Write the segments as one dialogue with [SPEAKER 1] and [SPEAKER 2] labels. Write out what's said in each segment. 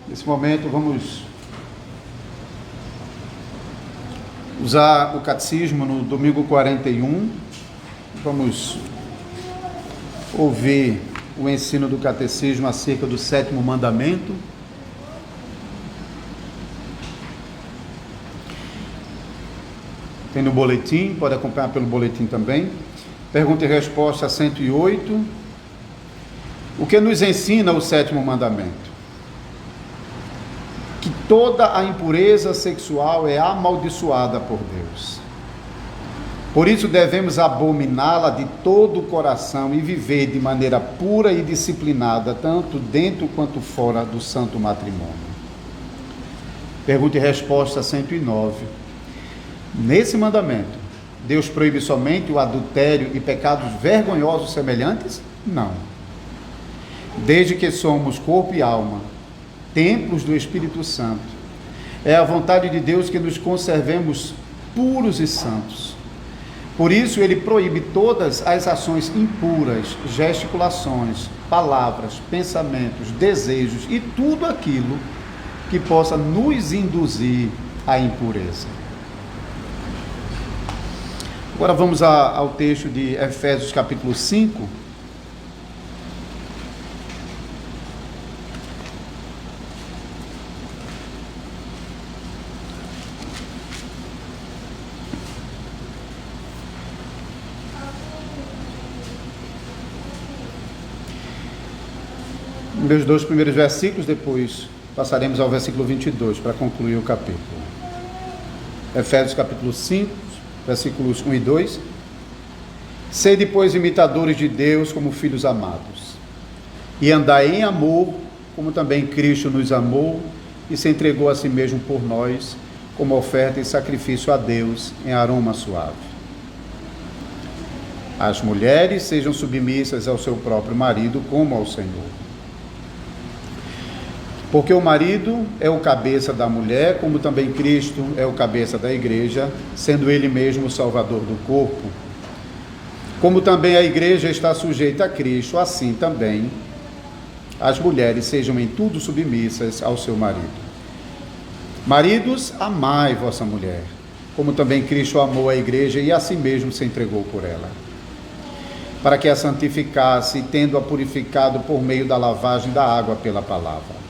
[SPEAKER 1] Nesse momento vamos usar o catecismo no domingo 41, vamos ouvir o ensino do catecismo acerca do 7º mandamento. Tem no boletim, pode acompanhar pelo boletim também. Pergunta e resposta 108. O que nos ensina o 7º mandamento? Que toda a impureza sexual é amaldiçoada por Deus. Por isso devemos abominá-la de todo o coração e viver de maneira pura e disciplinada, tanto dentro quanto fora do santo matrimônio. Pergunta e resposta 109. Nesse mandamento, Deus proíbe somente o adultério e pecados vergonhosos semelhantes? Não. Desde que somos corpo e alma, templos do Espírito Santo, é a vontade de Deus que nos conservemos puros e santos. Por isso ele proíbe todas as ações impuras, gesticulações, palavras, pensamentos, desejos e tudo aquilo que possa nos induzir à impureza. Agora vamos ao texto de Efésios capítulo 5. Meus 2 primeiros versículos, depois passaremos ao versículo 22 para concluir o capítulo. Efésios capítulo 5, versículos 1 e 2. Sede, pois, imitadores de Deus como filhos amados, e andai em amor, como também Cristo nos amou e se entregou a si mesmo por nós, como oferta e sacrifício a Deus em aroma suave. As mulheres sejam submissas ao seu próprio marido, como ao Senhor. Porque o marido é o cabeça da mulher, como também Cristo é o cabeça da igreja, sendo ele mesmo o salvador do corpo. Como também a igreja está sujeita a Cristo, assim também as mulheres sejam em tudo submissas ao seu marido. Maridos, amai vossa mulher, como também Cristo amou a igreja e a si mesmo se entregou por ela, para que a santificasse, tendo-a purificado por meio da lavagem da água pela palavra,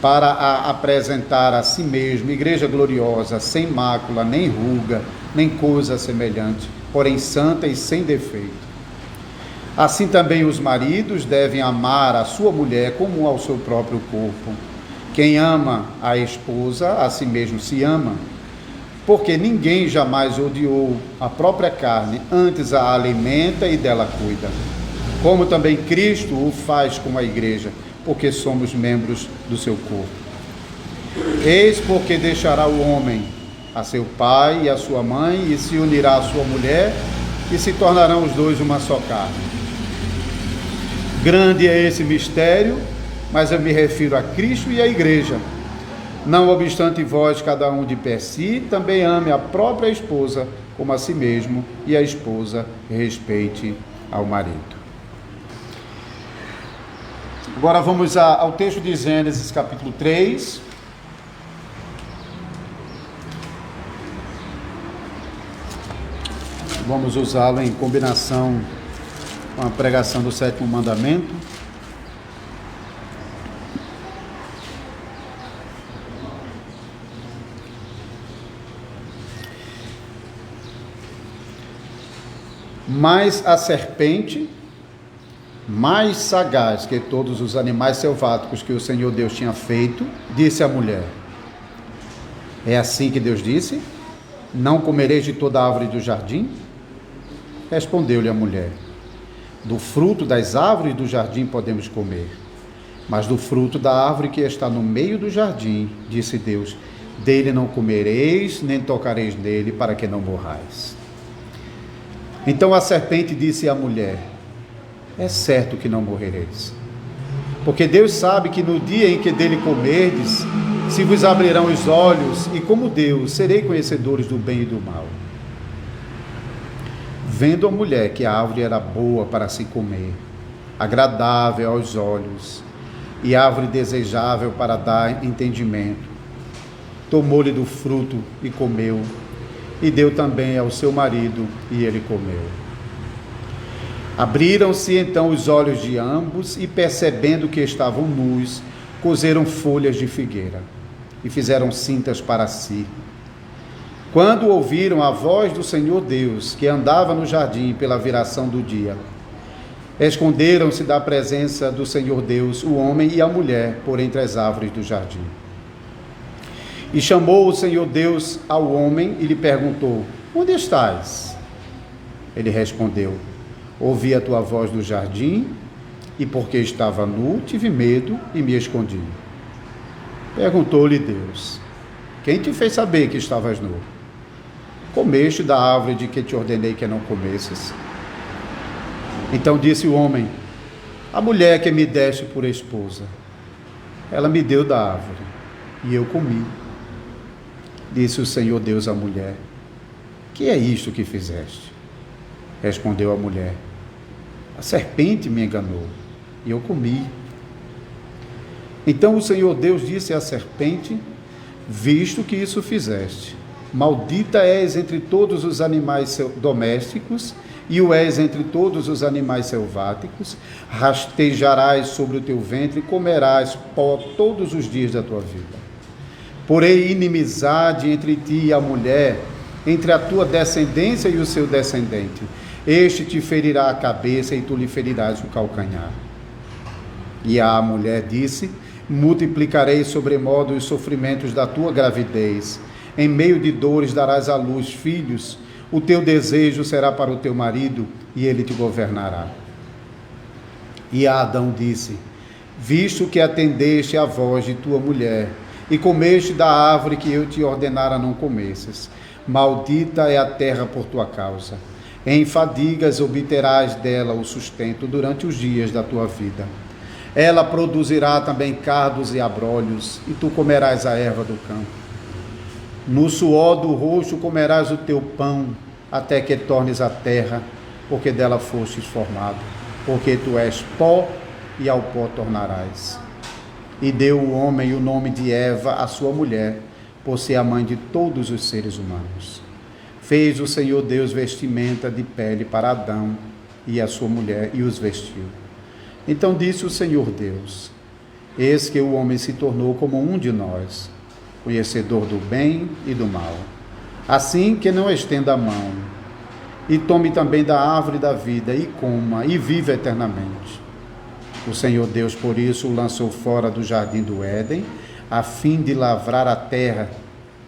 [SPEAKER 1] para a apresentar a si mesmo, igreja gloriosa, sem mácula, nem ruga, nem coisa semelhante, porém santa e sem defeito. Assim também os maridos devem amar a sua mulher como ao seu próprio corpo. Quem ama a esposa, a si mesmo se ama, porque ninguém jamais odiou a própria carne, antes a alimenta e dela cuida, como também Cristo o faz com a igreja, porque somos membros do seu corpo. Eis porque deixará o homem a seu pai e a sua mãe, e se unirá à sua mulher, e se tornarão os dois uma só carne. Grande é esse mistério, mas eu me refiro a Cristo e à igreja. Não obstante vós, cada um de per si, também ame a própria esposa como a si mesmo, e a esposa respeite ao marido. Agora vamos ao texto de Gênesis capítulo 3. Vamos usá-lo em combinação com a pregação do 7º mandamento. Mas a serpente, mais sagaz que todos os animais selváticos que o Senhor Deus tinha feito, disse à mulher: é assim que Deus disse? Não comereis de toda a árvore do jardim? Respondeu-lhe a mulher: do fruto das árvores do jardim podemos comer, mas do fruto da árvore que está no meio do jardim, disse Deus, dele não comereis, nem tocareis nele, para que não morrais. Então a serpente disse à mulher: é certo que não morrereis, porque Deus sabe que no dia em que dele comerdes, se vos abrirão os olhos, e como Deus, serei conhecedores do bem e do mal. Vendo a mulher que a árvore era boa para se comer, agradável aos olhos, e árvore desejável para dar entendimento, tomou-lhe do fruto e comeu, e deu também ao seu marido, e ele comeu. Abriram-se então os olhos de ambos, e percebendo que estavam nus, coseram folhas de figueira, e fizeram cintas para si. Quando ouviram a voz do Senhor Deus, que andava no jardim pela viração do dia, esconderam-se da presença do Senhor Deus, o homem e a mulher, por entre as árvores do jardim. E chamou o Senhor Deus ao homem e lhe perguntou: onde estás? Ele respondeu: ouvi a tua voz no jardim, e porque estava nu, tive medo e me escondi. Perguntou-lhe Deus: quem te fez saber que estavas nu? Comeste da árvore de que te ordenei que não comesses? Então disse o homem: a mulher que me deste por esposa, ela me deu da árvore, e eu comi. Disse o Senhor Deus à mulher: que é isto que fizeste? Respondeu a mulher: a serpente me enganou, e eu comi. Então o Senhor Deus disse à serpente: visto que isso fizeste, maldita és entre todos os animais domésticos, e o és entre todos os animais selváticos, rastejarás sobre o teu ventre e comerás pó todos os dias da tua vida. Porém, inimizade entre ti e a mulher, entre a tua descendência e o seu descendente. Este te ferirá a cabeça e tu lhe ferirás o calcanhar. E a mulher disse: multiplicarei sobremodo os sofrimentos da tua gravidez. Em meio de dores darás à luz filhos. O teu desejo será para o teu marido, e ele te governará. E a Adão disse: visto que atendeste à voz de tua mulher, e comeste da árvore que eu te ordenara não comesses, maldita é a terra por tua causa. Em fadigas obterás dela o sustento durante os dias da tua vida. Ela produzirá também cardos e abrolhos, e tu comerás a erva do campo. No suor do rosto comerás o teu pão, até que tornes a terra, porque dela fostes formado. Porque tu és pó, e ao pó tornarás. E deu o homem o nome de Eva, a sua mulher, por ser a mãe de todos os seres humanos. Fez o Senhor Deus vestimenta de pele para Adão e a sua mulher, e os vestiu. Então disse o Senhor Deus: eis que o homem se tornou como um de nós, conhecedor do bem e do mal. Assim que não estenda a mão, e tome também da árvore da vida, e coma, e viva eternamente. O Senhor Deus, por isso, o lançou fora do jardim do Éden, a fim de lavrar a terra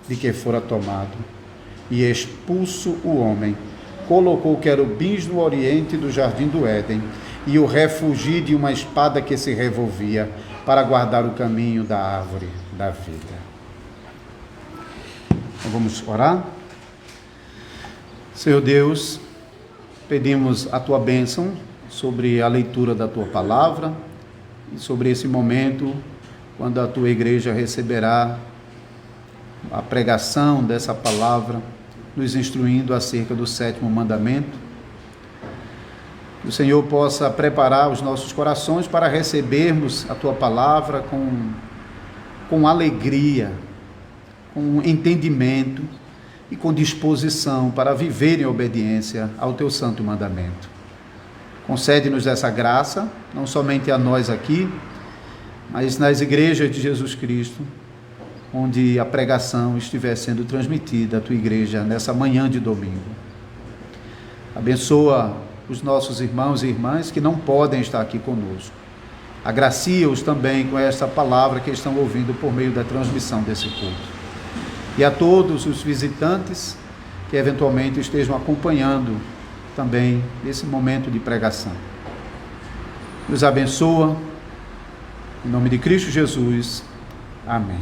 [SPEAKER 1] de que fora tomado. E expulso o homem, colocou querubins no oriente do jardim do Éden, e o refugi de uma espada que se revolvia, para guardar o caminho da árvore da vida. Então vamos orar? Senhor Deus, pedimos a tua bênção sobre a leitura da tua palavra e sobre esse momento quando a tua igreja receberá a pregação dessa palavra, nos instruindo acerca do 7º mandamento. Que o Senhor possa preparar os nossos corações para recebermos a tua palavra com alegria, com entendimento e com disposição para viver em obediência ao teu santo mandamento. Concede-nos essa graça, não somente a nós aqui, mas nas igrejas de Jesus Cristo, onde a pregação estiver sendo transmitida à tua igreja nessa manhã de domingo. Abençoa os nossos irmãos e irmãs que não podem estar aqui conosco. Agracia-os também com esta palavra que estão ouvindo por meio da transmissão desse culto. E a todos os visitantes que eventualmente estejam acompanhando também esse momento de pregação. Nos abençoa, em nome de Cristo Jesus. Amém.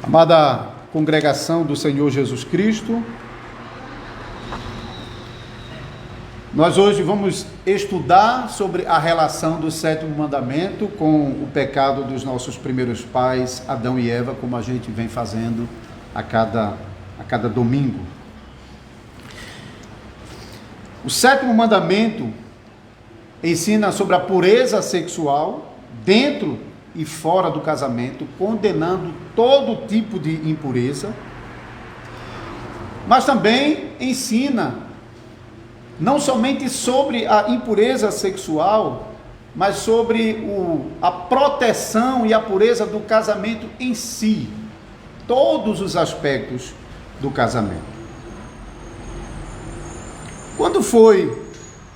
[SPEAKER 1] Amada congregação do Senhor Jesus Cristo, Nós hoje vamos estudar sobre a relação do sétimo mandamento com o pecado dos nossos primeiros pais, Adão e Eva, como a gente vem fazendo a cada domingo. O sétimo mandamento ensina sobre a pureza sexual dentro e fora do casamento, condenando todo tipo de impureza, mas também ensina não somente sobre a impureza sexual, mas sobre a proteção e a pureza do casamento em si, todos os aspectos do casamento.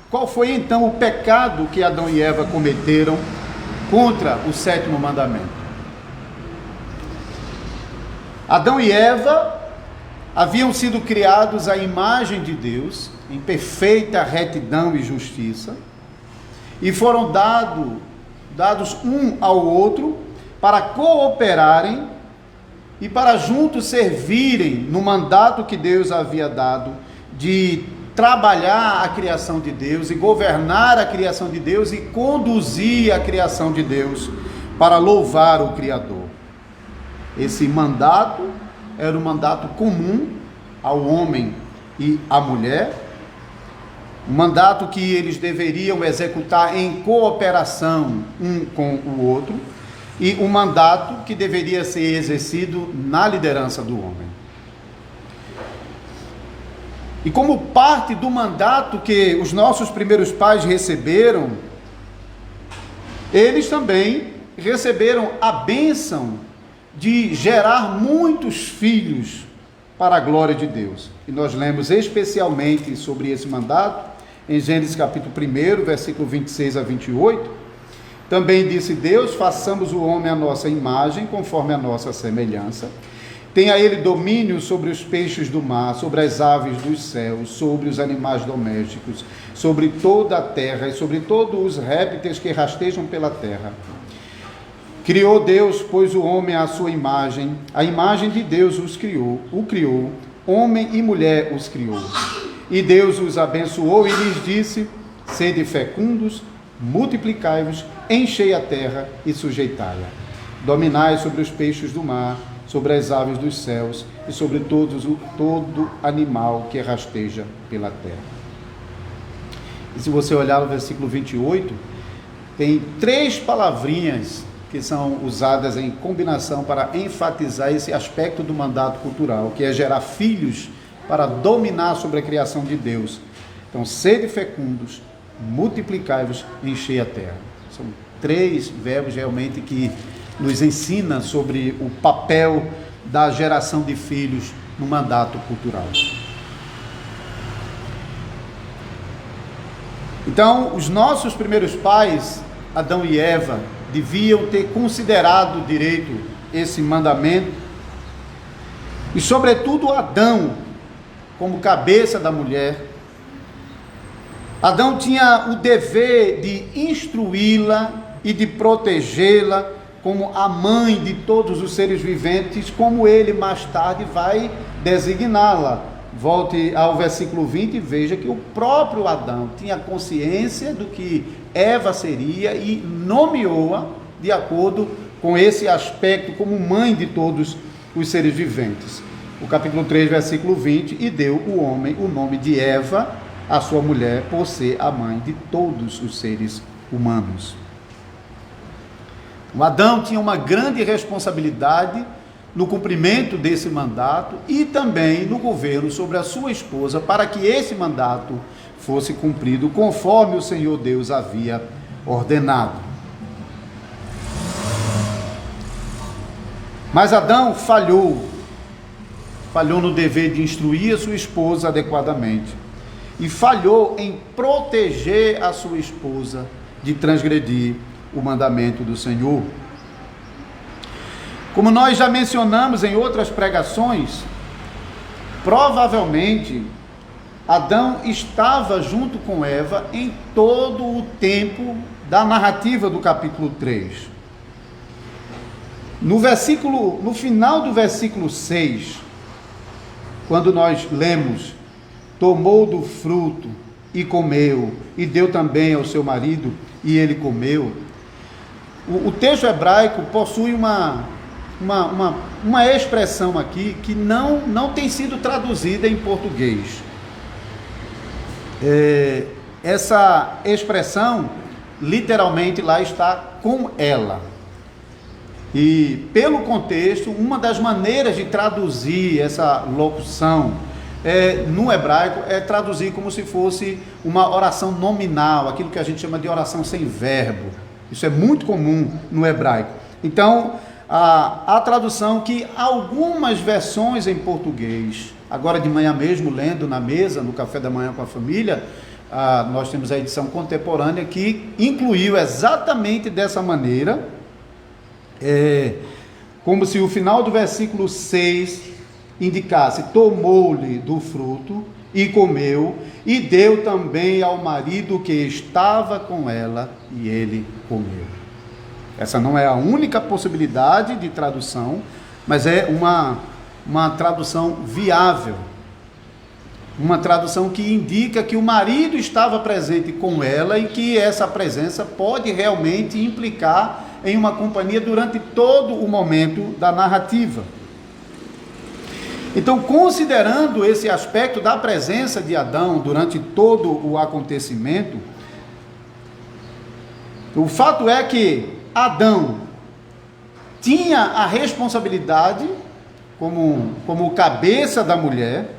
[SPEAKER 1] Qual foi então o pecado que Adão e Eva cometeram contra o sétimo mandamento? Adão e Eva haviam sido criados à imagem de Deus, em perfeita retidão e justiça, e foram dados um ao outro para cooperarem e para juntos servirem no mandato que Deus havia dado de trabalhar a criação de Deus e governar a criação de Deus e conduzir a criação de Deus para louvar o Criador. Esse mandato era um mandato comum ao homem e à mulher, um mandato que eles deveriam executar em cooperação um com o outro, e um mandato que deveria ser exercido na liderança do homem. E como parte do mandato que os nossos primeiros pais receberam, eles também receberam a bênção de gerar muitos filhos para a glória de Deus. E nós lemos especialmente sobre esse mandato em Gênesis capítulo 1, versículo 26 a 28. Também disse Deus: façamos o homem à nossa imagem, conforme a nossa semelhança. Tenha ele domínio sobre os peixes do mar, sobre as aves dos céus, sobre os animais domésticos, sobre toda a terra e sobre todos os répteis que rastejam pela terra. Criou Deus, pois, o homem à sua imagem, a imagem de Deus o criou, homem e mulher os criou. E Deus os abençoou e lhes disse: sede fecundos, multiplicai-vos, enchei a terra e sujeitai-a. Dominai sobre os peixes do mar, sobre as aves dos céus e sobre todo animal que rasteja pela terra. E se você olhar no versículo 28, tem 3 palavrinhas que são usadas em combinação para enfatizar esse aspecto do mandato cultural, que é gerar filhos para dominar sobre a criação de Deus. Então, sede fecundos, multiplicai-vos, enchei a terra. São 3 verbos realmente que nos ensinam sobre o papel da geração de filhos no mandato cultural. Então, os nossos primeiros pais, Adão e Eva, deviam ter considerado direito esse mandamento, e sobretudo Adão, como cabeça da mulher. Adão tinha o dever de instruí-la e de protegê-la como a mãe de todos os seres viventes, como ele mais tarde vai designá-la. Volte ao versículo 20 e veja que o próprio Adão tinha consciência do que Eva seria e nomeou-a de acordo com esse aspecto como mãe de todos os seres viventes. O capítulo 3, versículo 20, e deu o homem o nome de Eva, a sua mulher, por ser a mãe de todos os seres humanos. O Adão tinha uma grande responsabilidade no cumprimento desse mandato e também no governo sobre a sua esposa, para que esse mandato fosse cumprido conforme o Senhor Deus havia ordenado. Mas Adão falhou no dever de instruir a sua esposa adequadamente e falhou em proteger a sua esposa de transgredir o mandamento do Senhor. Como nós já mencionamos em outras pregações, provavelmente Adão estava junto com Eva em todo o tempo da narrativa do capítulo 3. No final do versículo 6, quando nós lemos: tomou do fruto e comeu, e deu também ao seu marido, e ele comeu. O texto hebraico possui uma expressão aqui que não tem sido traduzida em português. Essa expressão, literalmente, lá está com ela. E, pelo contexto, uma das maneiras de traduzir essa locução no hebraico é traduzir como se fosse uma oração nominal, aquilo que a gente chama de oração sem verbo. Isso é muito comum no hebraico. Então, a tradução que algumas versões em português, agora de manhã mesmo, lendo na mesa, no café da manhã com a família, nós temos a edição contemporânea que incluiu exatamente dessa maneira, como se o final do versículo 6 indicasse: tomou-lhe do fruto e comeu, e deu também ao marido que estava com ela, e ele comeu. Essa não é a única possibilidade de tradução, mas é uma tradução viável, uma tradução que indica que o marido estava presente com ela e que essa presença pode realmente implicar em uma companhia durante todo o momento da narrativa. Então, considerando esse aspecto da presença de Adão durante todo o acontecimento, o fato é que Adão tinha a responsabilidade como cabeça da mulher,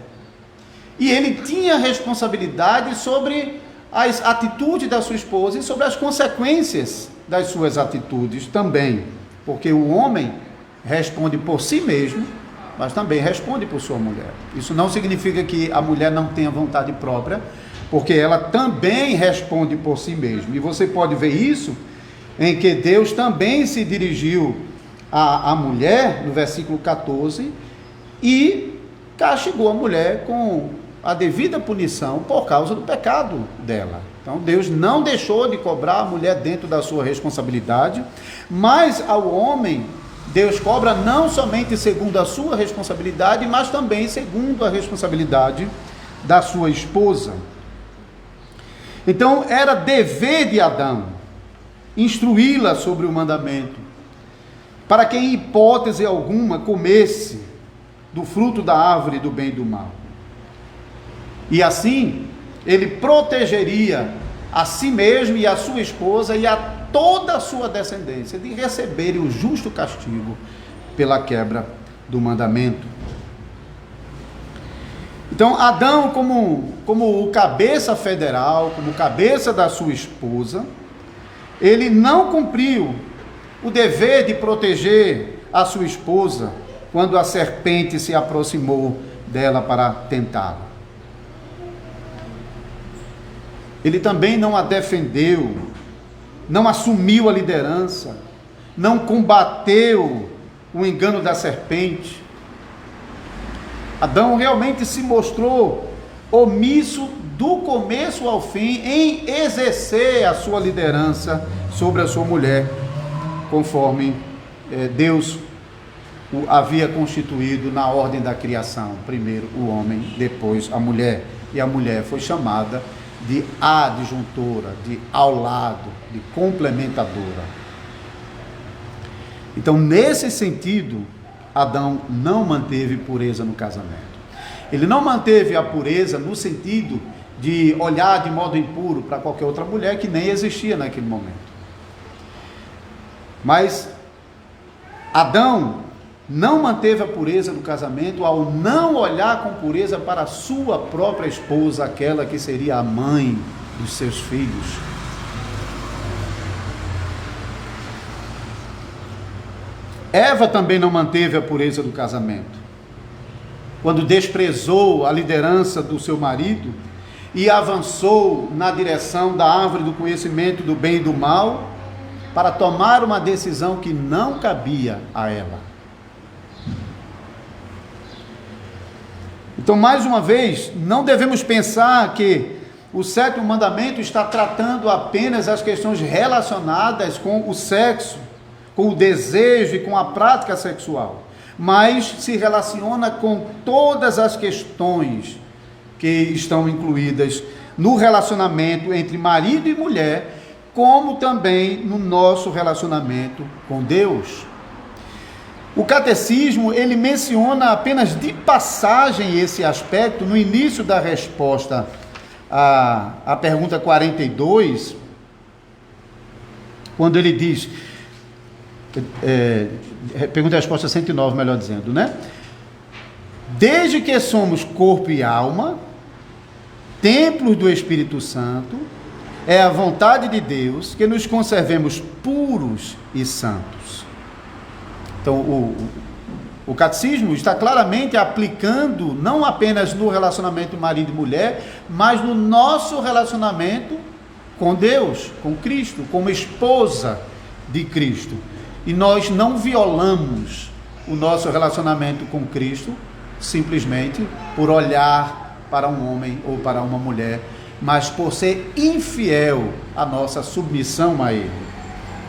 [SPEAKER 1] e ele tinha responsabilidade sobre as atitudes da sua esposa e sobre as consequências das suas atitudes também, porque o homem responde por si mesmo, mas também responde por sua mulher. Isso não significa que a mulher não tenha vontade própria, porque ela também responde por si mesma. E você pode ver isso em que Deus também se dirigiu à mulher, no versículo 14, e castigou a mulher com a devida punição por causa do pecado dela. Então Deus não deixou de cobrar a mulher dentro da sua responsabilidade, mas ao homem Deus cobra não somente segundo a sua responsabilidade, mas também segundo a responsabilidade da sua esposa. Então era dever de Adão instruí-la sobre o mandamento, para que em hipótese alguma comesse do fruto da árvore do bem e do mal. E assim ele protegeria a si mesmo e a sua esposa e a toda a sua descendência de receberem o justo castigo pela quebra do mandamento. Então Adão, como o cabeça federal, como cabeça da sua esposa, ele não cumpriu o dever de proteger a sua esposa quando a serpente se aproximou dela para tentá-la. Ele também não a defendeu, não assumiu a liderança, não combateu o engano da serpente. Adão realmente se mostrou omisso do começo ao fim em exercer a sua liderança sobre a sua mulher, conforme Deus o havia constituído na ordem da criação. Primeiro o homem, depois a mulher. E a mulher foi chamada de adjuntora, de ao lado, de complementadora. Então, nesse sentido, Adão não manteve pureza no casamento. Ele não manteve a pureza no sentido de olhar de modo impuro para qualquer outra mulher que nem existia naquele momento. Mas Adão não manteve a pureza no casamento ao não olhar com pureza para a sua própria esposa, aquela que seria a mãe dos seus filhos. Eva também não manteve a pureza do casamento, quando desprezou a liderança do seu marido e avançou na direção da árvore do conhecimento do bem e do mal, para tomar uma decisão que não cabia a ela. Então, mais uma vez, não devemos pensar que o sétimo mandamento está tratando apenas as questões relacionadas com o sexo, com o desejo e com a prática sexual, mas se relaciona com todas as questões que estão incluídas no relacionamento entre marido e mulher, como também no nosso relacionamento com Deus. O catecismo, ele menciona apenas de passagem esse aspecto no início da resposta à pergunta 42, quando ele diz, pergunta e resposta 109, melhor dizendo, né? Desde que somos corpo e alma, templos do Espírito Santo, é a vontade de Deus que nos conservemos puros e santos. Então, o catecismo está claramente aplicando, não apenas no relacionamento marido e mulher, mas no nosso relacionamento com Deus, com Cristo, como esposa de Cristo. E nós não violamos o nosso relacionamento com Cristo simplesmente por olhar para um homem ou para uma mulher, mas por ser infiel à nossa submissão a Ele.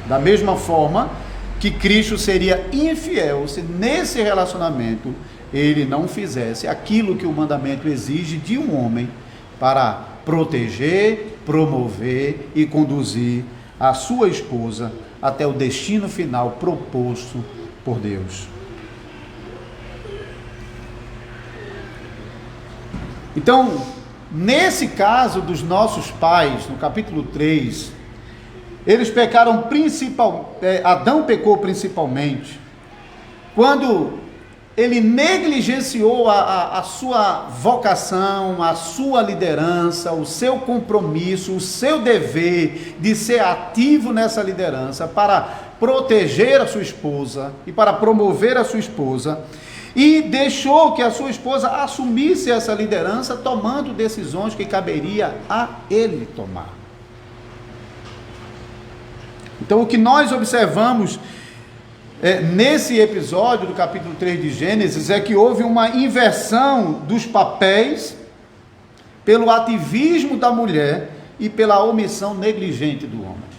[SPEAKER 1] Da mesma forma que Cristo seria infiel se nesse relacionamento Ele não fizesse aquilo que o mandamento exige de um homem para proteger, promover e conduzir a sua esposa até o destino final proposto por Deus. Então, nesse caso dos nossos pais, no capítulo 3, eles pecaram Adão pecou principalmente, quando ele negligenciou a sua vocação, a sua liderança, o seu compromisso, o seu dever de ser ativo nessa liderança para proteger a sua esposa e para promover a sua esposa, e deixou que a sua esposa assumisse essa liderança, tomando decisões que caberia a ele tomar. Então, o que nós observamos nesse episódio do capítulo 3 de Gênesis é que houve uma inversão dos papéis pelo ativismo da mulher e pela omissão negligente do homem.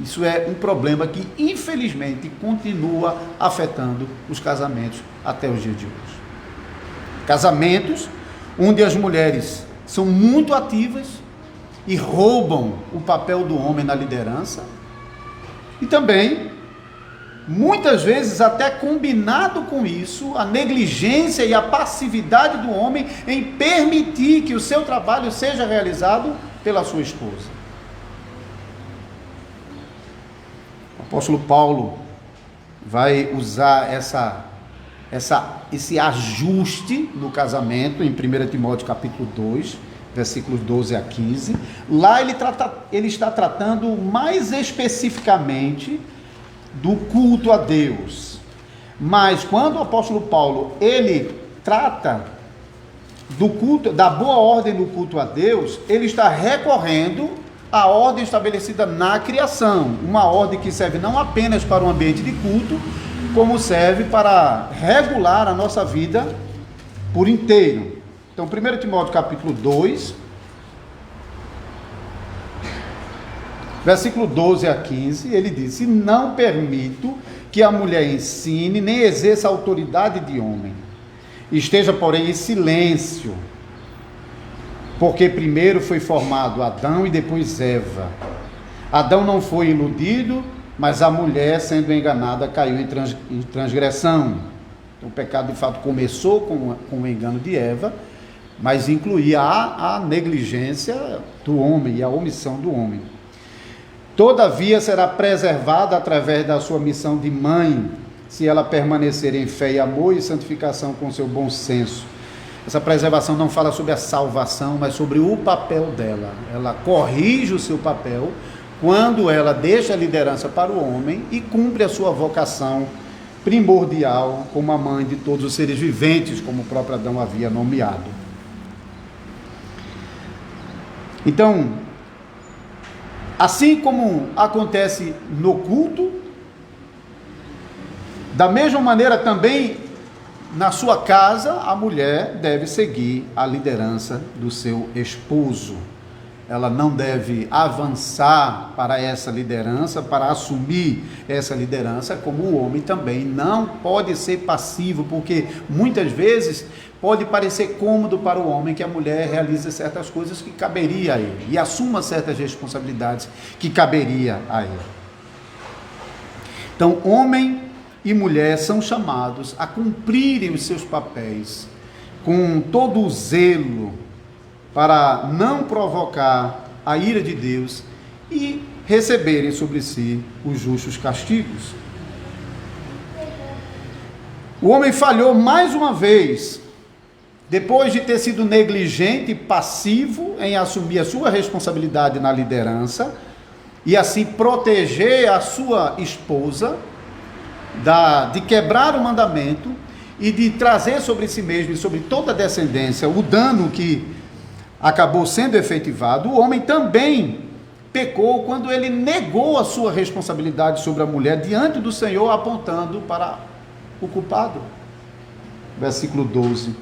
[SPEAKER 1] Isso é um problema que, infelizmente, continua afetando os casamentos até os dias de hoje. Casamentos onde as mulheres são muito ativas e roubam o papel do homem na liderança, e também, muitas vezes, até combinado com isso, a negligência e a passividade do homem em permitir que o seu trabalho seja realizado pela sua esposa. O apóstolo Paulo vai usar esse ajuste no casamento em 1 Timóteo capítulo 2, versículos 12 a 15. Lá ele está tratando mais especificamente do culto a Deus. Mas quando o apóstolo Paulo ele trata do culto, da boa ordem do culto a Deus, ele está recorrendo à ordem estabelecida na criação, uma ordem que serve não apenas para o ambiente de culto, como serve para regular a nossa vida por inteiro. Então, 1 Timóteo capítulo 2, versículo 12 a 15, ele diz: "E não permito que a mulher ensine, nem exerça autoridade de homem. Esteja, porém, em silêncio, porque primeiro foi formado Adão e depois Eva. Adão não foi iludido, mas a mulher, sendo enganada, caiu em transgressão." Então, o pecado, de fato, começou com o engano de Eva, mas incluía a negligência do homem e a omissão do homem. "Todavia será preservada através da sua missão de mãe, se ela permanecer em fé e amor e santificação com seu bom senso." Essa preservação não fala sobre a salvação, mas sobre o papel dela. Ela corrige o seu papel quando ela deixa a liderança para o homem e cumpre a sua vocação primordial como a mãe de todos os seres viventes, como o próprio Adão havia nomeado. Então, assim como acontece no culto, da mesma maneira também na sua casa, a mulher deve seguir a liderança do seu esposo. ela não deve avançar para essa liderança, para assumir essa liderança, como o homem também não pode ser passivo, porque muitas vezes pode parecer cômodo para o homem que a mulher realize certas coisas que caberia a ele, e assuma certas responsabilidades que caberia a ele. Então, homem e mulher são chamados a cumprirem os seus papéis com todo o zelo, para não provocar a ira de Deus e receberem sobre si os justos castigos. O homem falhou mais uma vez, depois de ter sido negligente e passivo em assumir a sua responsabilidade na liderança e assim proteger a sua esposa de quebrar o mandamento e de trazer sobre si mesmo e sobre toda a descendência o dano que acabou sendo efetivado. O homem também pecou quando ele negou a sua responsabilidade sobre a mulher diante do Senhor, apontando para o culpado. Versículo 12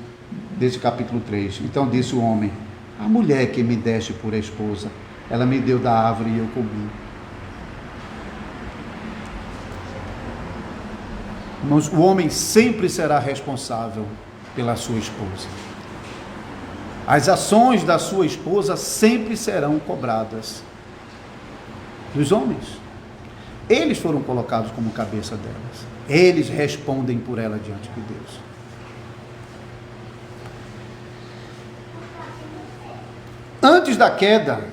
[SPEAKER 1] deste capítulo 3. Então disse o homem: a mulher que me deste por esposa, ela me deu da árvore e eu comi. Mas o homem sempre será responsável pela sua esposa. As ações da sua esposa sempre serão cobradas dos homens. Eles foram colocados como cabeça delas. Eles respondem por ela diante de Deus. Antes da queda,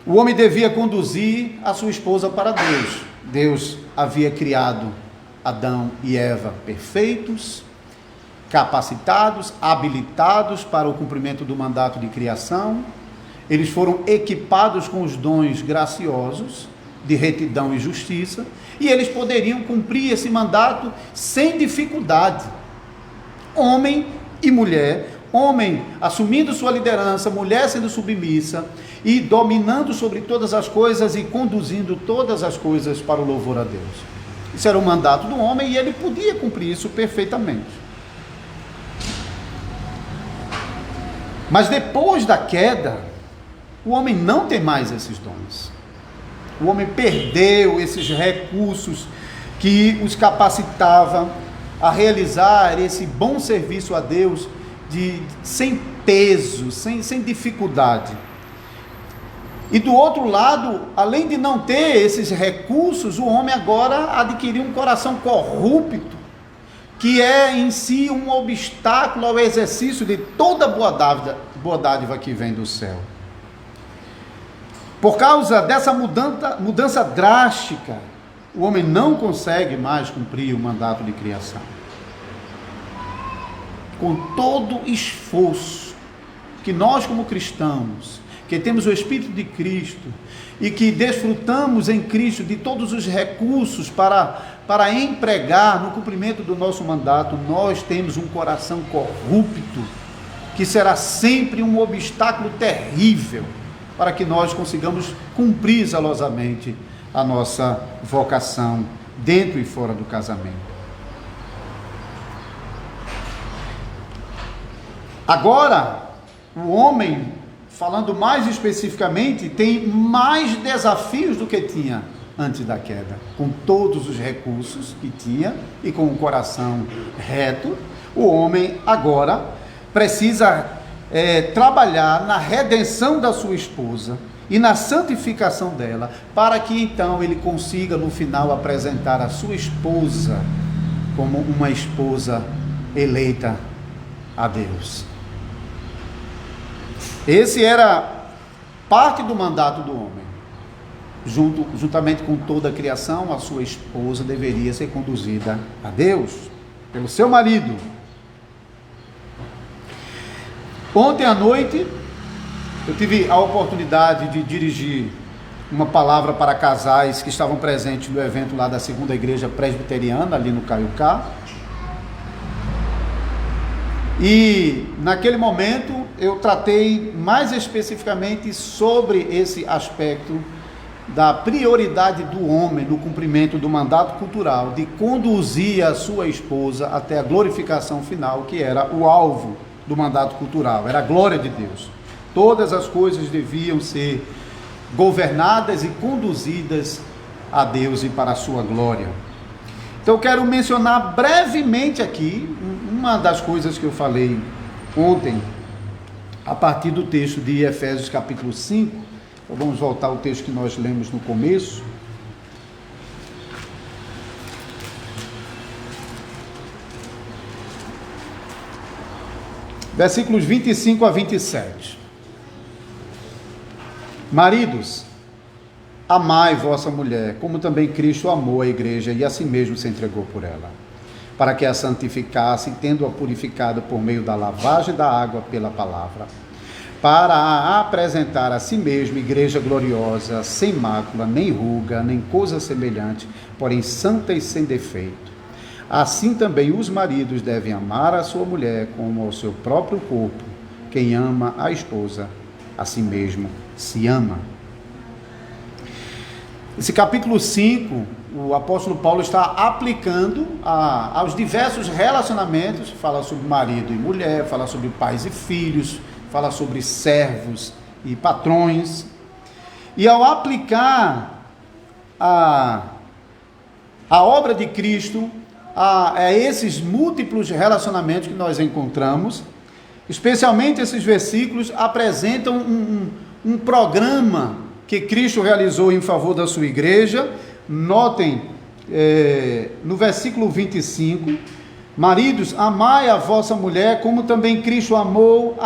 [SPEAKER 1] o homem devia conduzir a sua esposa para Deus. Deus havia criado Adão e Eva perfeitos, capacitados, habilitados para o cumprimento do mandato de criação. Eles foram equipados com os dons graciosos de retidão e justiça, e eles poderiam cumprir esse mandato sem dificuldade. Homem e mulher, homem assumindo sua liderança, mulher sendo submissa e dominando sobre todas as coisas e conduzindo todas as coisas para o louvor a Deus. Isso era o mandato do homem e ele podia cumprir isso perfeitamente. Mas depois da queda, o homem não tem mais esses dons. O homem perdeu esses recursos que os capacitavam a realizar esse bom serviço a Deus sem peso, sem dificuldade. E do outro lado, além de não ter esses recursos, o homem agora adquiriu um coração corrupto, que é em si um obstáculo ao exercício de toda boa dádiva que vem do céu. Por causa dessa mudança drástica, o homem não consegue mais cumprir o mandato de criação. Com todo esforço que nós, como cristãos, que temos o Espírito de Cristo e que desfrutamos em Cristo de todos os recursos para empregar no cumprimento do nosso mandato, nós temos um coração corrupto, que será sempre um obstáculo terrível para que nós consigamos cumprir zelosamente a nossa vocação dentro e fora do casamento. Agora, o homem, falando mais especificamente, tem mais desafios do que tinha antes da queda. Com todos os recursos que tinha e com o coração reto, o homem agora precisa trabalhar na redenção da sua esposa e na santificação dela, para que então ele consiga no final apresentar a sua esposa como uma esposa eleita a Deus. Esse era parte do mandato do homem. Juntamente com toda a criação, a sua esposa deveria ser conduzida a Deus pelo seu marido. Ontem à noite, eu tive a oportunidade de dirigir uma palavra para casais que estavam presentes no evento lá da segunda igreja presbiteriana, ali no Caiucá. E naquele momento eu tratei mais especificamente sobre esse aspecto da prioridade do homem no cumprimento do mandato cultural, de conduzir a sua esposa até a glorificação final, que era o alvo do mandato cultural, era a glória de Deus. Todas as coisas deviam ser governadas e conduzidas a Deus e para a sua glória. Então eu quero mencionar brevemente aqui uma das coisas que eu falei ontem, a partir do texto de Efésios capítulo 5. Então vamos voltar ao texto que nós lemos no começo. Versículos 25 a 27. Maridos, amai vossa mulher, como também Cristo amou a igreja e a si mesmo se entregou por ela, para que a santificasse, tendo-a purificado por meio da lavagem da água pela palavra, para a apresentar a si mesmo igreja gloriosa, sem mácula, nem ruga, nem coisa semelhante, porém santa e sem defeito. Assim também os maridos devem amar a sua mulher como ao seu próprio corpo. Quem ama a esposa, a si mesmo se ama. Esse capítulo 5, o apóstolo Paulo está aplicando aos diversos relacionamentos. Fala sobre marido e mulher, fala sobre pais e filhos, fala sobre servos e patrões. E ao aplicar a obra de Cristo a esses múltiplos relacionamentos que nós encontramos, especialmente esses versículos apresentam um programa que Cristo realizou em favor da sua igreja. Notem no versículo 25: maridos, amai a vossa mulher, como também Cristo amou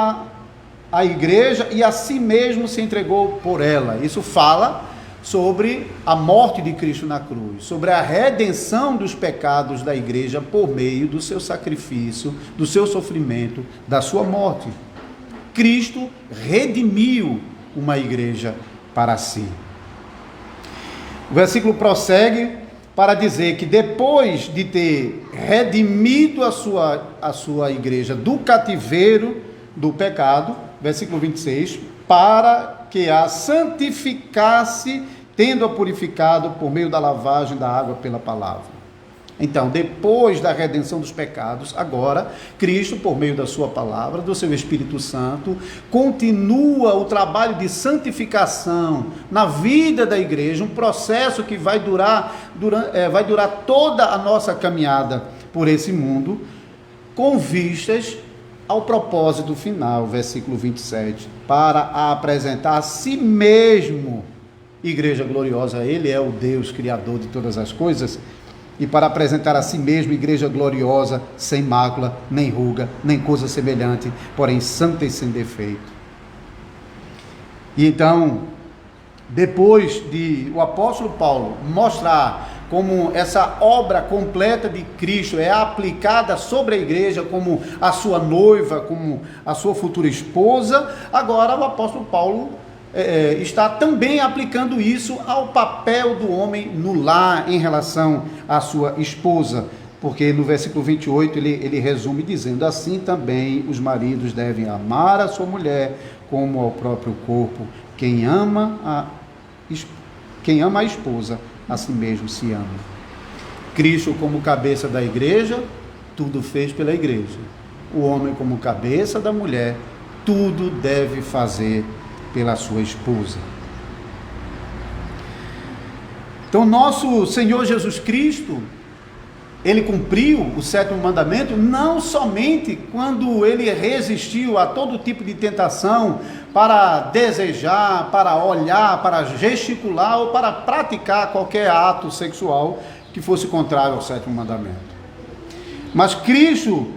[SPEAKER 1] a igreja e a si mesmo se entregou por ela. Isso fala sobre a morte de Cristo na cruz, sobre a redenção dos pecados da igreja por meio do seu sacrifício, do seu sofrimento, da sua morte. Cristo redimiu uma igreja para si. O versículo prossegue para dizer que depois de ter redimido a sua igreja do cativeiro do pecado, versículo 26, para que a santificasse, tendo-a purificado por meio da lavagem da água pela palavra. Então, depois da redenção dos pecados, agora, Cristo, por meio da sua palavra, do seu Espírito Santo, continua o trabalho de santificação na vida da igreja, um processo que vai durar toda a nossa caminhada por esse mundo, com vistas ao propósito final, versículo 27, para apresentar a si mesmo igreja gloriosa. Ele é o Deus criador de todas as coisas, e para apresentar a si mesmo igreja gloriosa, sem mácula, nem ruga, nem coisa semelhante, porém santa e sem defeito. E então, depois de o apóstolo Paulo mostrar como essa obra completa de Cristo é aplicada sobre a igreja como a sua noiva, como a sua futura esposa, agora o apóstolo Paulo está também aplicando isso ao papel do homem no lar em relação à sua esposa, porque no versículo 28 ele resume dizendo: assim também os maridos devem amar a sua mulher como ao próprio corpo. Quem ama a esposa, a si mesmo se ama. Cristo, como cabeça da igreja, tudo fez pela igreja. O homem, como cabeça da mulher, tudo deve fazer pela sua esposa. Então, nosso Senhor Jesus Cristo, ele cumpriu o 7º mandamento não somente quando ele resistiu a todo tipo de tentação para desejar, para olhar, para gesticular ou para praticar qualquer ato sexual que fosse contrário ao 7º mandamento. Mas Cristo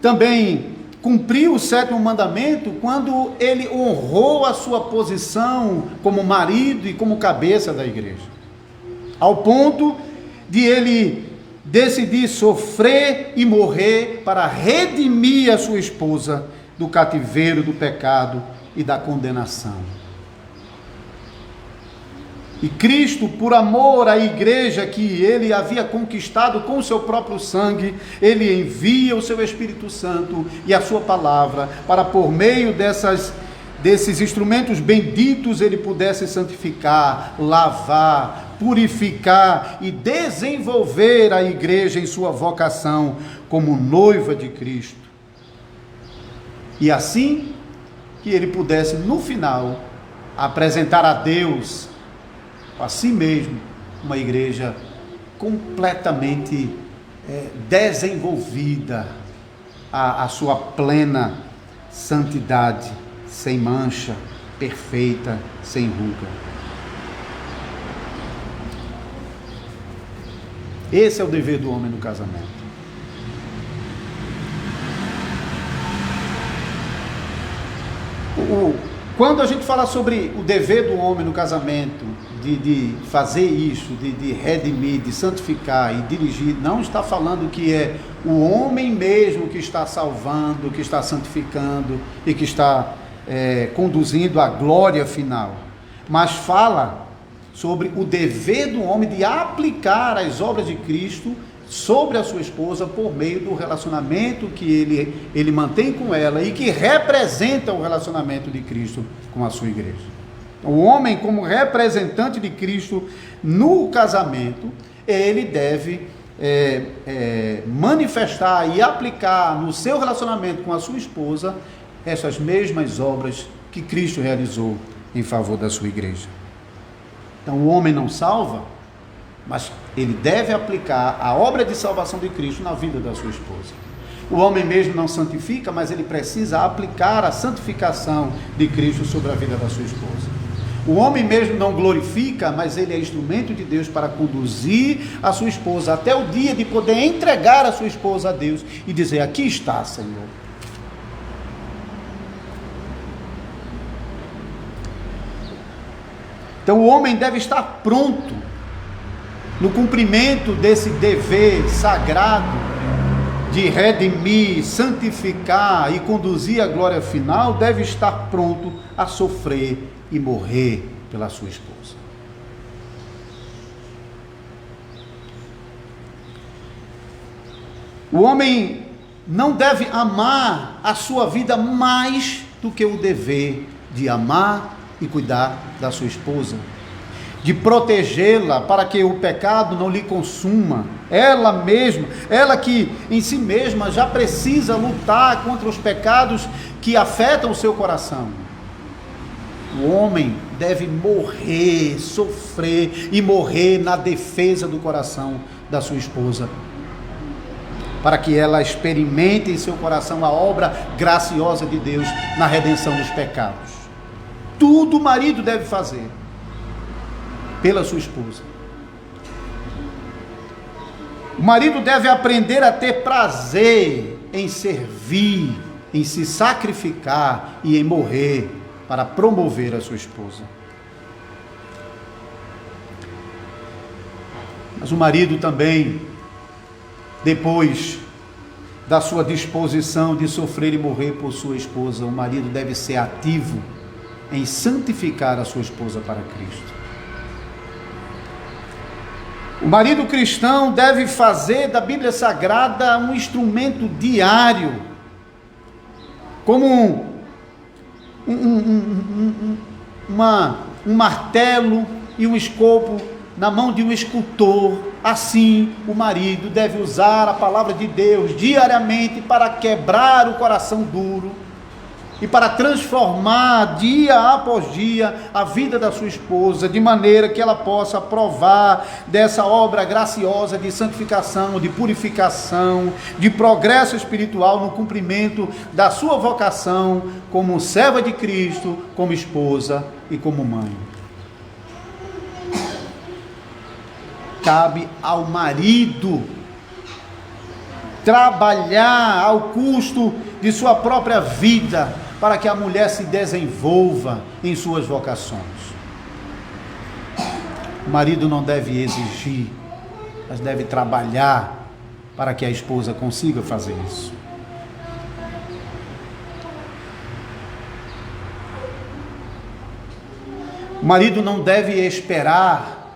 [SPEAKER 1] também cumpriu o 7º mandamento quando ele honrou a sua posição como marido e como cabeça da igreja, ao ponto de ele decidir sofrer e morrer para redimir a sua esposa do cativeiro do pecado e da condenação. E Cristo, por amor à igreja que ele havia conquistado com o seu próprio sangue, ele envia o seu Espírito Santo e a sua palavra para, por meio desses instrumentos benditos, ele pudesse santificar, lavar, purificar e desenvolver a igreja em sua vocação como noiva de Cristo. E assim, que ele pudesse, no final, apresentar a Deus, a si mesmo, uma igreja completamente desenvolvida, a sua plena santidade, sem mancha, perfeita, sem ruga. Esse é o dever do homem no casamento. Quando a gente fala sobre o dever do homem no casamento, de fazer isso, de redimir, de santificar e dirigir, não está falando que é o homem mesmo que está salvando, que está santificando e que está conduzindo à glória final, mas fala sobre o dever do homem de aplicar as obras de Cristo sobre a sua esposa por meio do relacionamento que ele mantém com ela e que representa o relacionamento de Cristo com a sua igreja. O homem, como representante de Cristo no casamento, ele deve manifestar e aplicar no seu relacionamento com a sua esposa essas mesmas obras que Cristo realizou em favor da sua igreja. Então o homem não salva, mas ele deve aplicar a obra de salvação de Cristo na vida da sua esposa. O homem mesmo não santifica, mas ele precisa aplicar a santificação de Cristo sobre a vida da sua esposa. O homem mesmo não glorifica, mas ele é instrumento de Deus para conduzir a sua esposa até o dia de poder entregar a sua esposa a Deus e dizer: aqui está, Senhor. Então o homem deve estar pronto no cumprimento desse dever sagrado de redimir, santificar e conduzir a glória final, deve estar pronto a sofrer e morrer pela sua esposa. O homem não deve amar a sua vida mais do que o dever de amar e cuidar da sua esposa, de protegê-la para que o pecado não lhe consuma. Ela mesma, ela que em si mesma já precisa lutar contra os pecados que afetam o seu coração. O homem deve morrer, sofrer e morrer na defesa do coração da sua esposa, para que ela experimente em seu coração a obra graciosa de Deus na redenção dos pecados. Tudo o marido deve fazer pela sua esposa. O marido deve aprender a ter prazer em servir, em se sacrificar e em morrer para promover a sua esposa. Mas o marido também, depois da sua disposição de sofrer e morrer por sua esposa, o marido deve ser ativo em santificar a sua esposa para Cristo. O marido cristão deve fazer da Bíblia Sagrada um instrumento diário, como um martelo e um escopo na mão de um escultor. Assim, o marido deve usar a palavra de Deus diariamente para quebrar o coração duro e para transformar dia após dia a vida da sua esposa, de maneira que ela possa provar dessa obra graciosa de santificação, de purificação, de progresso espiritual no cumprimento da sua vocação como serva de Cristo, como esposa e como mãe. Cabe ao marido trabalhar ao custo de sua própria vida para que a mulher se desenvolva em suas vocações. O marido não deve exigir, mas deve trabalhar para que a esposa consiga fazer isso. O marido não deve esperar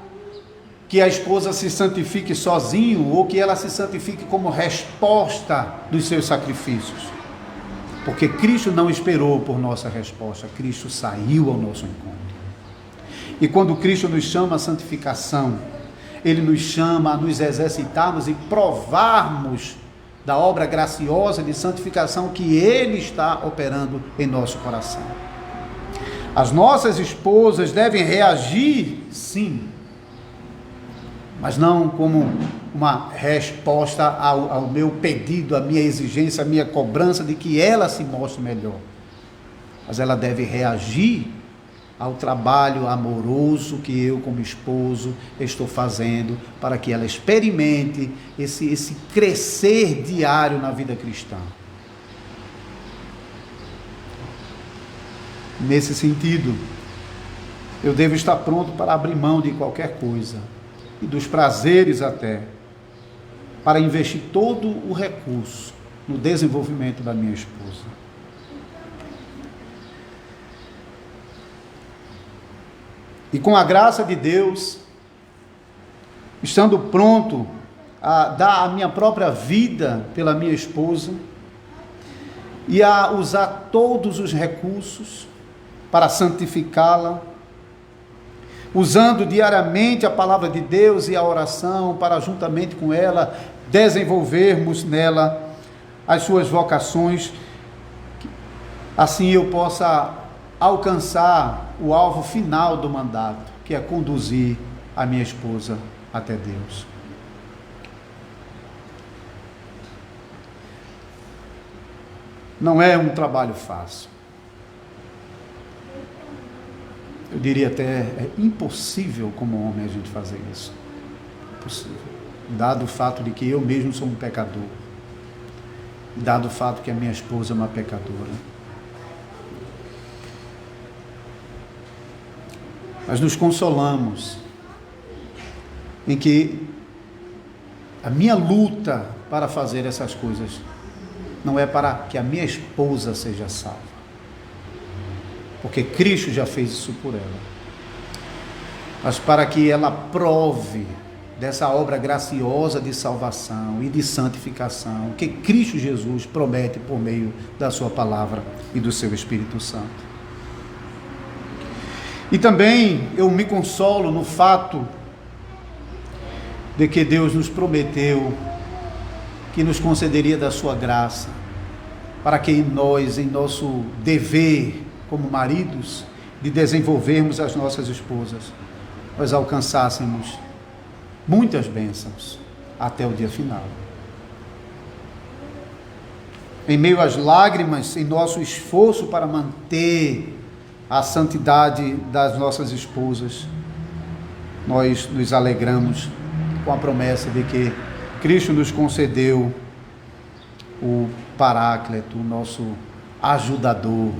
[SPEAKER 1] que a esposa se santifique sozinho ou que ela se santifique como resposta dos seus sacrifícios. Porque Cristo não esperou por nossa resposta, Cristo saiu ao nosso encontro. E quando Cristo nos chama à santificação, Ele nos chama a nos exercitarmos e provarmos da obra graciosa de santificação que Ele está operando em nosso coração. As nossas esposas devem reagir, sim, mas não como uma resposta ao meu pedido, à minha exigência, à minha cobrança de que ela se mostre melhor. Mas ela deve reagir ao trabalho amoroso que eu, como esposo, estou fazendo para que ela experimente esse crescer diário na vida cristã. Nesse sentido, eu devo estar pronto para abrir mão de qualquer coisa, e dos prazeres até, para investir todo o recurso no desenvolvimento da minha esposa. E com a graça de Deus, estando pronto a dar a minha própria vida pela minha esposa e a usar todos os recursos para santificá-la, usando diariamente a palavra de Deus e a oração para, juntamente com ela, desenvolvermos nela as suas vocações, assim eu possa alcançar o alvo final do mandato, que é conduzir a minha esposa até Deus. Não é um trabalho fácil. Eu diria até é impossível como homem a gente fazer isso. Impossível. Dado o fato de que eu mesmo sou um pecador. Dado o fato que a minha esposa é uma pecadora. Mas nos consolamos em que a minha luta para fazer essas coisas não é para que a minha esposa seja salva, porque Cristo já fez isso por ela, mas para que ela prove dessa obra graciosa de salvação e de santificação que Cristo Jesus promete por meio da sua palavra e do seu Espírito Santo. E também eu me consolo no fato de que Deus nos prometeu que nos concederia da sua graça, para que nós, em nosso dever como maridos, de desenvolvermos as nossas esposas, nós alcançássemos muitas bênçãos até o dia final. Em meio às lágrimas, em nosso esforço para manter a santidade das nossas esposas, nós nos alegramos com a promessa de que Cristo nos concedeu o Paráclito, o nosso ajudador,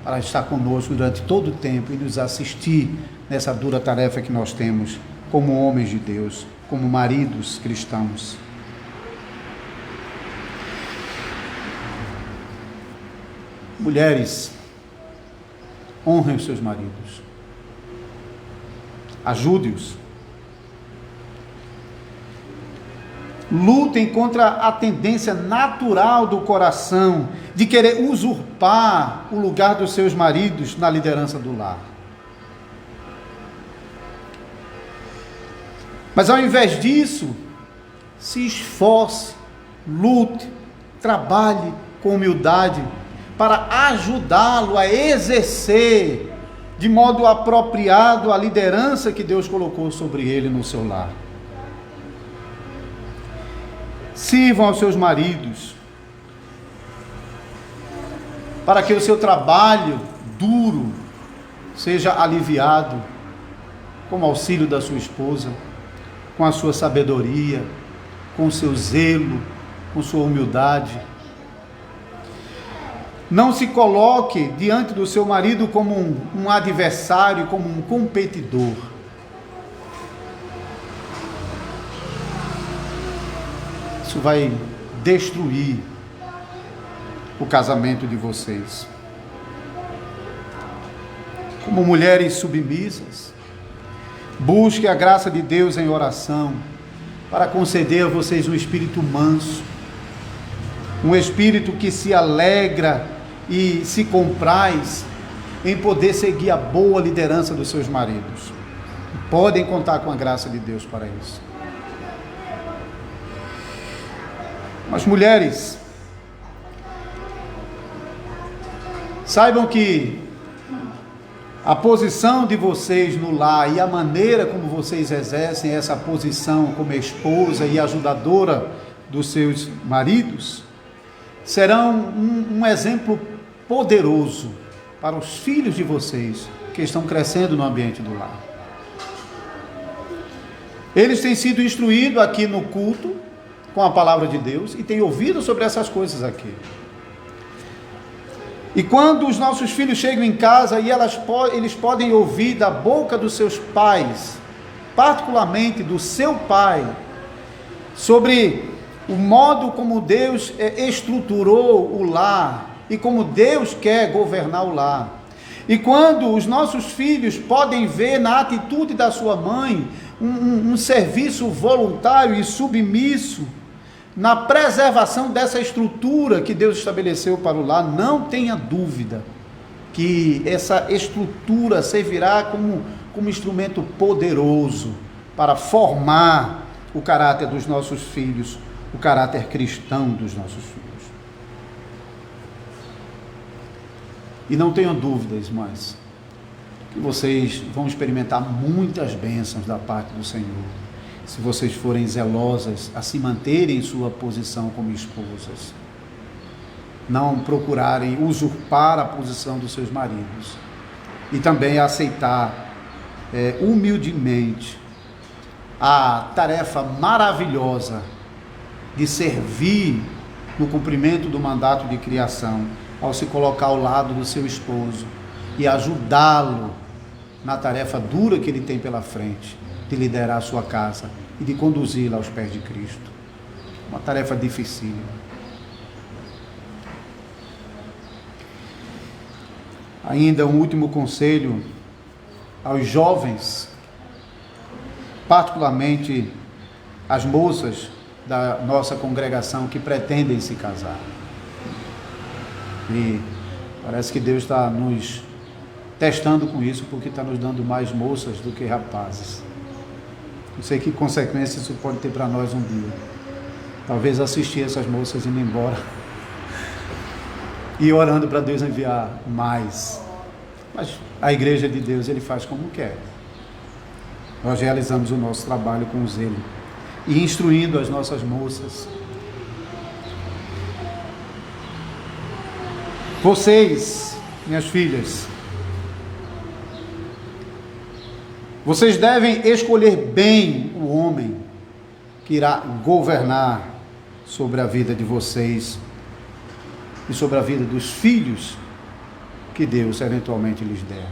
[SPEAKER 1] para estar conosco durante todo o tempo e nos assistir nessa dura tarefa que nós temos como homens de Deus, como maridos cristãos. Mulheres, honrem os seus maridos, ajude-os, lutem contra a tendência natural do coração de querer usurpar o lugar dos seus maridos na liderança do lar. Mas ao invés disso, se esforce, lute, trabalhe com humildade para ajudá-lo a exercer de modo apropriado a liderança que Deus colocou sobre ele no seu lar. Sirvam aos seus maridos, para que o seu trabalho duro seja aliviado com o auxílio da sua esposa, com a sua sabedoria, com o seu zelo, com sua humildade. Não se coloque diante do seu marido como um adversário, como um competidor. Isso vai destruir o casamento de vocês. Como mulheres submissas, busque a graça de Deus em oração para conceder a vocês um espírito manso, um espírito que se alegra e se compraz em poder seguir a boa liderança dos seus maridos. Podem contar com a graça de Deus para isso. Mas mulheres, saibam que a posição de vocês no lar e a maneira como vocês exercem essa posição como esposa e ajudadora dos seus maridos serão um exemplo poderoso para os filhos de vocês que estão crescendo no ambiente do lar. Eles têm sido instruídos aqui no culto com a palavra de Deus e têm ouvido sobre essas coisas aqui. E quando os nossos filhos chegam em casa e eles podem ouvir da boca dos seus pais, particularmente do seu pai, sobre o modo como Deus estruturou o lar e como Deus quer governar o lar. E quando os nossos filhos podem ver na atitude da sua mãe um serviço voluntário e submisso, na preservação dessa estrutura que Deus estabeleceu para o lar, não tenha dúvida que essa estrutura servirá como instrumento poderoso para formar o caráter dos nossos filhos, o caráter cristão dos nossos filhos. E não tenham dúvidas, irmãs, que vocês vão experimentar muitas bênçãos da parte do Senhor, se vocês forem zelosas a se manterem em sua posição como esposas, não procurarem usurpar a posição dos seus maridos, e também aceitar humildemente a tarefa maravilhosa de servir no cumprimento do mandato de criação, ao se colocar ao lado do seu esposo e ajudá-lo na tarefa dura que ele tem pela frente, de liderar a sua casa e de conduzi-la aos pés de Cristo. Uma tarefa dificílima. Ainda um último conselho aos jovens, particularmente as moças da nossa congregação que pretendem se casar. E parece que Deus está nos testando com isso, porque está nos dando mais moças do que rapazes. Não sei que consequências isso pode ter para nós um dia. Talvez assistir essas moças indo embora e orando para Deus enviar mais. Mas a igreja de Deus, Ele faz como quer. Nós realizamos o nosso trabalho com zelo e instruindo as nossas moças. Vocês, minhas filhas, vocês devem escolher bem o homem que irá governar sobre a vida de vocês e sobre a vida dos filhos que Deus eventualmente lhes der.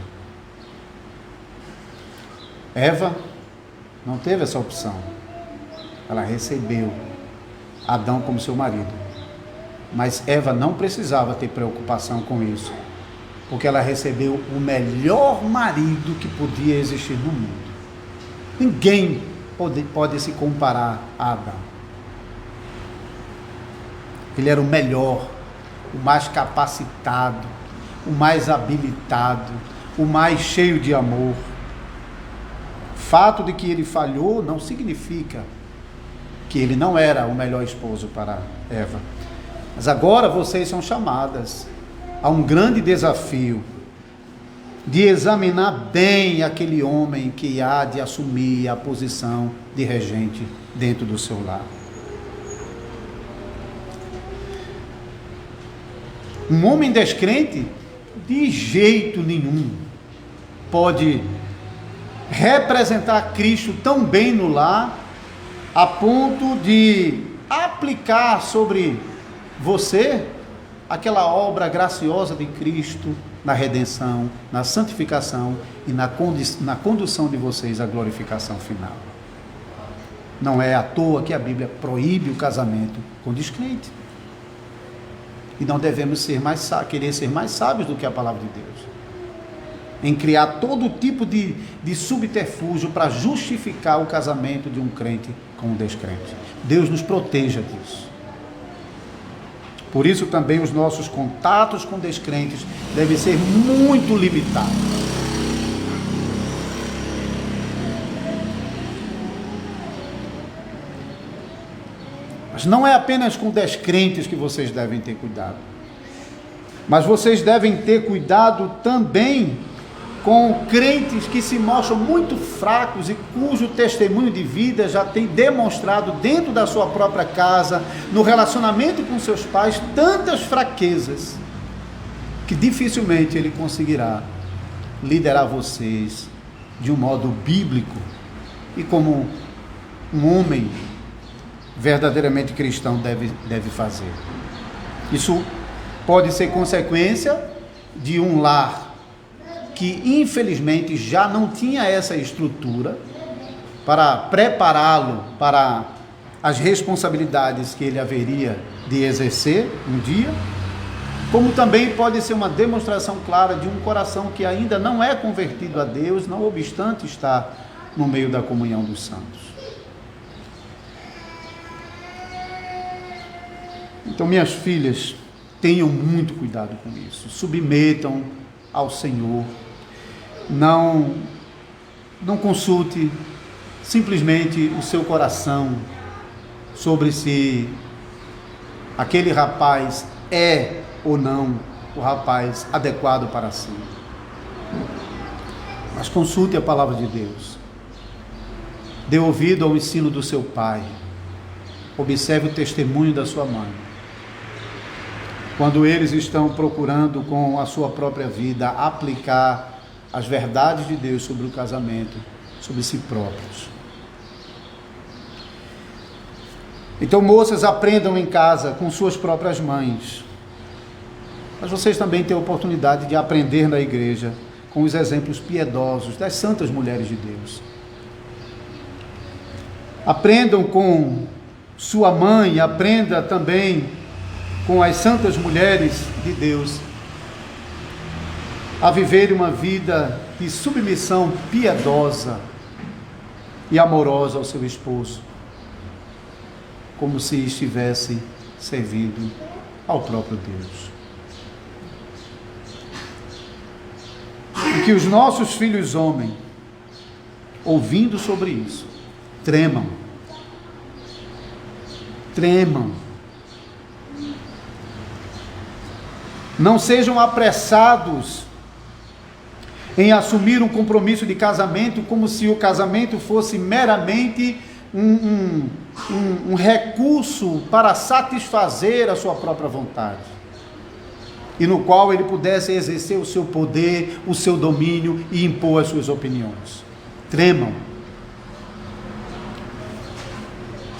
[SPEAKER 1] Eva não teve essa opção. Ela recebeu Adão como seu marido. Mas Eva não precisava ter preocupação com isso, porque ela recebeu o melhor marido que podia existir no mundo. Ninguém pode se comparar a Adão. Ele era o melhor, o mais capacitado, o mais habilitado, o mais cheio de amor. O fato de que ele falhou não significa que ele não era o melhor esposo para Eva. Mas agora vocês são chamadas a um grande desafio de examinar bem aquele homem que há de assumir a posição de regente dentro do seu lar. Um homem descrente, de jeito nenhum, pode representar Cristo tão bem no lar, a ponto de aplicar sobre você aquela obra graciosa de Cristo na redenção, na santificação e na condução de vocês à glorificação final. Não é à toa que a Bíblia proíbe o casamento com descrente. E não devemos querer ser mais sábios do que a palavra de Deus, em criar todo tipo de subterfúgio para justificar o casamento de um crente com um descrente. Deus nos proteja disso. Por isso também os nossos contatos com descrentes devem ser muito limitados. Mas Mas não é apenas com descrentes que vocês devem ter cuidado. Mas vocês devem ter cuidado também com crentes que se mostram muito fracos e cujo testemunho de vida já tem demonstrado dentro da sua própria casa, no relacionamento com seus pais, tantas fraquezas, que dificilmente ele conseguirá liderar vocês de um modo bíblico e como um homem verdadeiramente cristão deve fazer. Isso pode ser consequência de um lar que infelizmente já não tinha essa estrutura para prepará-lo para as responsabilidades que ele haveria de exercer um dia, como também pode ser uma demonstração clara de um coração que ainda não é convertido a Deus, não obstante estar no meio da comunhão dos santos. Então, minhas filhas, tenham muito cuidado com isso, submetam ao Senhor, não consulte simplesmente o seu coração sobre se aquele rapaz é ou não o rapaz adequado para si, mas consulte a palavra de Deus, dê ouvido ao ensino do seu pai, observe o testemunho da sua mãe, quando eles estão procurando com a sua própria vida aplicar as verdades de Deus sobre o casamento, sobre si próprios. Então, moças, aprendam em casa com suas próprias mães, mas vocês também têm a oportunidade de aprender na igreja com os exemplos piedosos das santas mulheres de Deus. Aprendam com sua mãe, aprenda também com as santas mulheres de Deus, a viver uma vida de submissão piedosa e amorosa ao seu esposo, como se estivesse servindo ao próprio Deus. E que os nossos filhos homens, ouvindo sobre isso, tremam, não sejam apressados em assumir um compromisso de casamento como se o casamento fosse meramente um recurso para satisfazer a sua própria vontade, e no qual ele pudesse exercer o seu poder, o seu domínio e impor as suas opiniões. Tremam,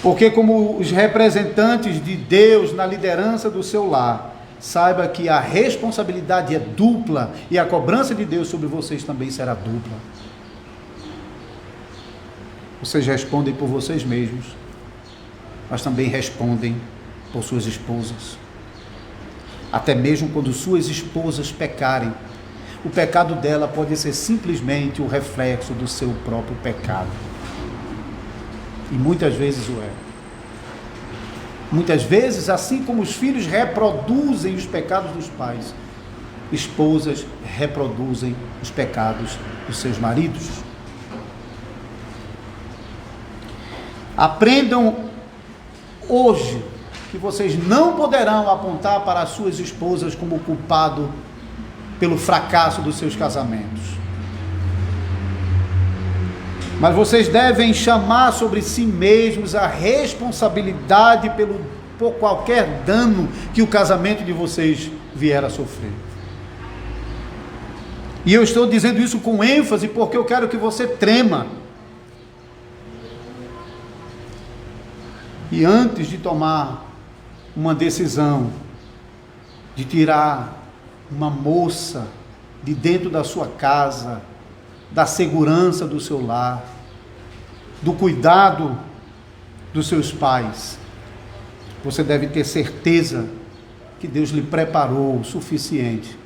[SPEAKER 1] porque como os representantes de Deus na liderança do seu lar, saiba que a responsabilidade é dupla e a cobrança de Deus sobre vocês também será dupla. Vocês respondem por vocês mesmos, mas também respondem por suas esposas. Até mesmo quando suas esposas pecarem, o pecado dela pode ser simplesmente o reflexo do seu próprio pecado. E muitas vezes o é. Muitas vezes, assim como os filhos reproduzem os pecados dos pais, esposas reproduzem os pecados dos seus maridos. Aprendam hoje que vocês não poderão apontar para as suas esposas como culpado pelo fracasso dos seus casamentos. Mas vocês devem chamar sobre si mesmos a responsabilidade por qualquer dano que o casamento de vocês vier a sofrer. E eu estou dizendo isso com ênfase porque eu quero que você trema. E antes de tomar uma decisão de tirar uma moça de dentro da sua casa, da segurança do seu lar, do cuidado dos seus pais, você deve ter certeza que Deus lhe preparou o suficiente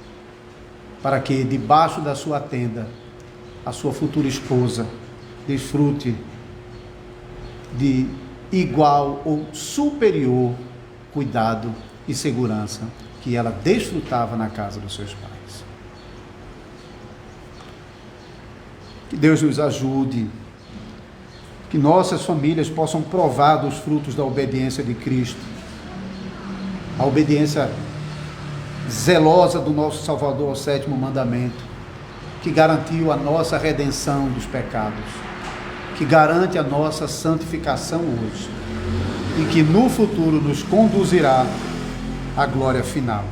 [SPEAKER 1] para que debaixo da sua tenda a sua futura esposa desfrute de igual ou superior cuidado e segurança que ela desfrutava na casa dos seus pais. Que Deus nos ajude que nossas famílias possam provar dos frutos da obediência de Cristo, a obediência zelosa do nosso Salvador ao sétimo mandamento, que garantiu a nossa redenção dos pecados, que garante a nossa santificação hoje e que no futuro nos conduzirá à glória final.